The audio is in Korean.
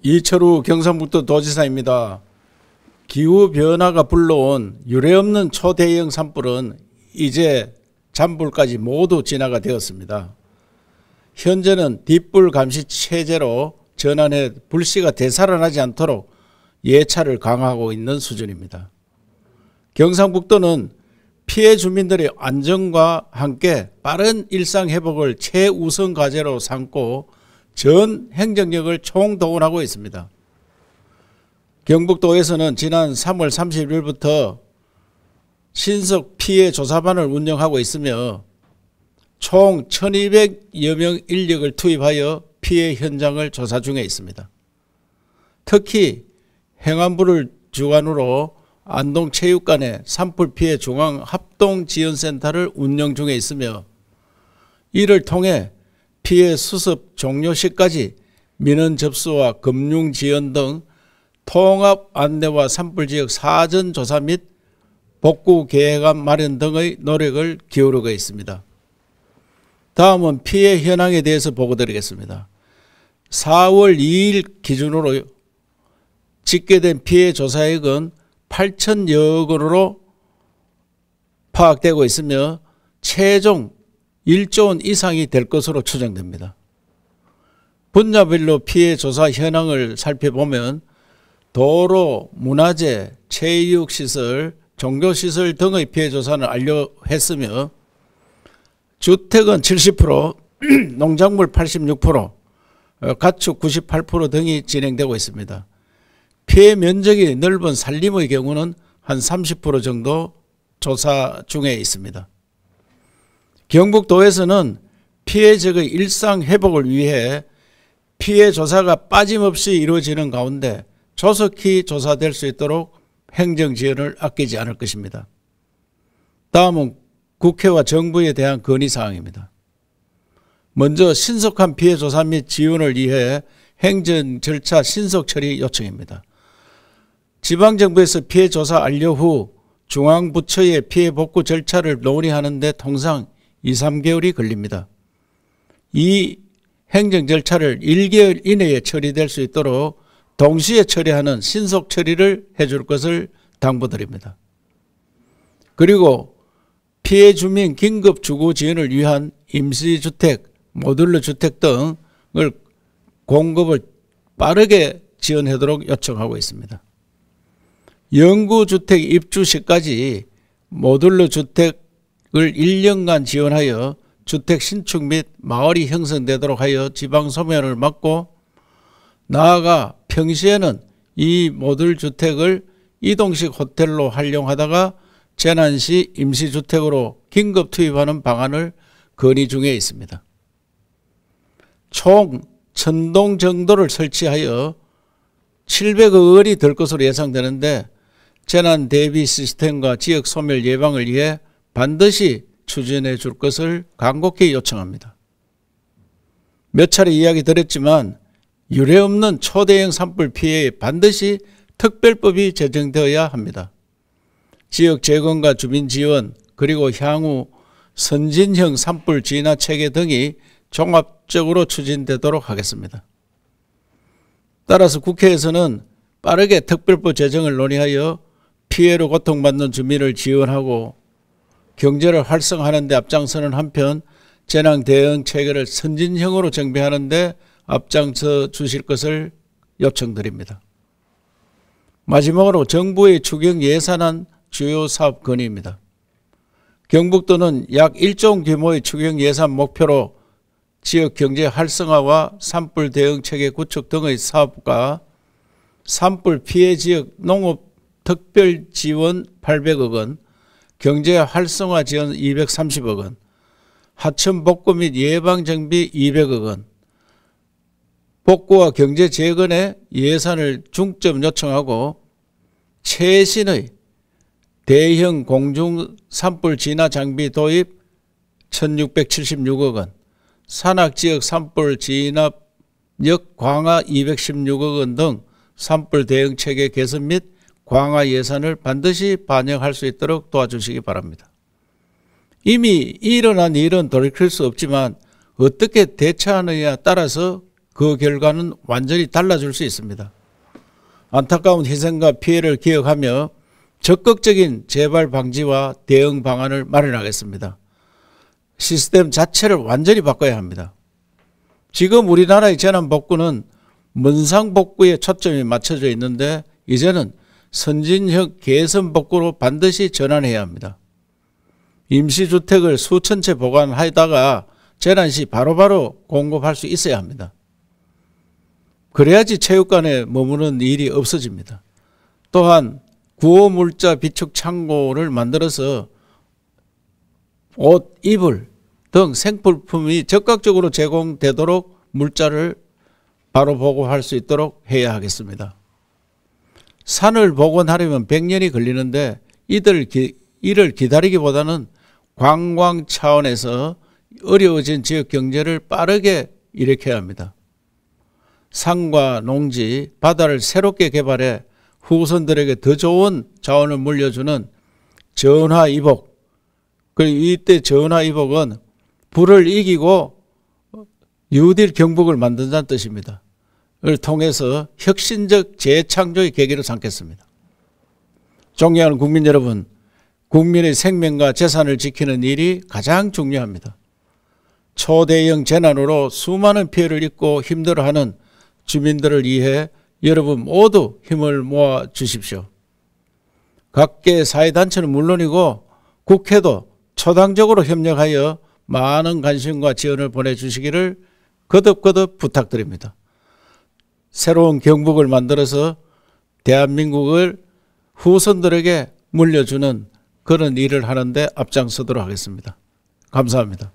이철우 경상북도 도지사입니다. 기후변화가 불러온 유례없는 초대형 산불은 이제 잔불까지 모두 진화가 되었습니다. 현재는 뒷불 감시 체제로 전환해 불씨가 되살아나지 않도록 예찰을 강화하고 있는 수준입니다. 경상북도는 피해 주민들의 안전과 함께 빠른 일상 회복을 최우선 과제로 삼고 전 행정력을 총동원하고 있습니다. 경북도에서는 지난 3월 30일부터 신속 피해 조사반을 운영하고 있으며 총 1200여 명 인력을 투입하여 피해 현장을 조사 중에 있습니다. 특히 행안부를 주관으로 안동체육관에 산불 피해 중앙 합동지원센터를 운영 중에 있으며 이를 통해 피해 수습 종료 시까지 민원 접수와 금융 지원 등 통합 안내와 산불지역 사전 조사 및 복구 계획안 마련 등의 노력을 기울이고 있습니다. 다음은 피해 현황에 대해서 보고드리겠습니다. 4월 2일 기준으로 집계된 피해 조사액은 8천여억 원으로 파악되고 있으며 최종 1조 원 이상이 될 것으로 추정됩니다. 분야별로 피해 조사 현황을 살펴보면 도로, 문화재, 체육시설, 종교시설 등의 피해 조사는 완료했으며 주택은 70%, 농작물 86%, 가축 98% 등이 진행되고 있습니다. 피해 면적이 넓은 산림의 경우는 한 30% 정도 조사 중에 있습니다. 경북도에서는 피해자의 일상 회복을 위해 피해 조사가 빠짐없이 이루어지는 가운데 조속히 조사될 수 있도록 행정 지원을 아끼지 않을 것입니다. 다음은 국회와 정부에 대한 건의사항입니다. 먼저 신속한 피해 조사 및 지원을 위해 행정 절차 신속 처리 요청입니다. 지방정부에서 피해 조사 완료 후 중앙부처의 피해 복구 절차를 논의하는 데 통상 2~3개월이 걸립니다. 이 행정 절차를 1개월 이내에 처리될 수 있도록 동시에 처리하는 신속 처리를 해줄 것을 당부드립니다. 그리고 피해 주민 긴급 주거 지원을 위한 임시주택, 모듈러 주택 등을 공급을 빠르게 지원하도록 요청하고 있습니다. 영구주택 입주 시까지 모듈러 주택을 1년간 지원하여 주택 신축 및 마을이 형성되도록 하여 지방 소멸을 막고 나아가 평시에는 이 모듈주택을 이동식 호텔로 활용하다가 재난시 임시주택으로 긴급 투입하는 방안을 건의 중에 있습니다. 총 1000동 정도를 설치하여 700억 원이 들 것으로 예상되는데 재난 대비 시스템과 지역 소멸 예방을 위해 반드시 추진해 줄 것을 간곡히 요청합니다. 몇 차례 이야기 드렸지만 유례없는 초대형 산불 피해에 반드시 특별법이 제정되어야 합니다. 지역 재건과 주민 지원 그리고 향후 선진형 산불 진화 체계 등이 종합적으로 추진되도록 하겠습니다. 따라서 국회에서는 빠르게 특별법 제정을 논의하여 피해로 고통받는 주민을 지원하고 경제를 활성화하는 데 앞장서는 한편 재난 대응 체계를 선진형으로 정비하는 데 앞장서 주실 것을 요청드립니다. 마지막으로 정부의 추경 예산안 주요 사업 건의입니다. 경북도는 약 1조 원 규모의 추경 예산 목표로 지역 경제 활성화와 산불 대응 체계 구축 등의 사업과 산불 피해 지역 농업 특별 지원 800억 원, 경제 활성화 지원 230억 원, 하천 복구 및 예방 정비 200억 원, 복구와 경제 재건에 예산을 중점 요청하고 최신의 대형 공중 산불 진화 장비 도입 1676억 원, 산악지역 산불 진압력 강화 216억 원 등 산불 대응 체계 개선 및 강화 예산을 반드시 반영할 수 있도록 도와주시기 바랍니다. 이미 일어난 일은 돌이킬 수 없지만 어떻게 대처하느냐에 따라서 그 결과는 완전히 달라질 수 있습니다. 안타까운 희생과 피해를 기억하며 적극적인 재발 방지와 대응 방안을 마련하겠습니다. 시스템 자체를 완전히 바꿔야 합니다. 지금 우리나라의 재난복구는 문상복구에 초점이 맞춰져 있는데 이제는 선진형 개선복구로 반드시 전환해야 합니다. 임시주택을 수천 채 보관하다가 재난 시 바로바로 공급할 수 있어야 합니다. 그래야지 체육관에 머무는 일이 없어집니다. 또한 구호물자 비축 창고를 만들어서 옷, 이불 등 생필품이 적극적으로 제공되도록 물자를 바로 보고할 수 있도록 해야 하겠습니다. 산을 복원하려면 100년이 걸리는데 이를 기다리기보다는 관광 차원에서 어려워진 지역 경제를 빠르게 일으켜야 합니다. 산과 농지, 바다를 새롭게 개발해 후손들에게 더 좋은 자원을 물려주는 전화이복, 그리고 이때 전화이복은 불을 이기고 뉴딜 경북을 만든다는 뜻입니다. 을 통해서 혁신적 재창조의 계기로 삼겠습니다. 존경하는 국민 여러분, 국민의 생명과 재산을 지키는 일이 가장 중요합니다. 초대형 재난으로 수많은 피해를 입고 힘들어하는 주민들을 위해 여러분 모두 힘을 모아 주십시오. 각계 사회단체는 물론이고 국회도 초당적으로 협력하여 많은 관심과 지원을 보내주시기를 거듭거듭 부탁드립니다. 새로운 경북을 만들어서 대한민국을 후손들에게 물려주는 그런 일을 하는데 앞장서도록 하겠습니다. 감사합니다.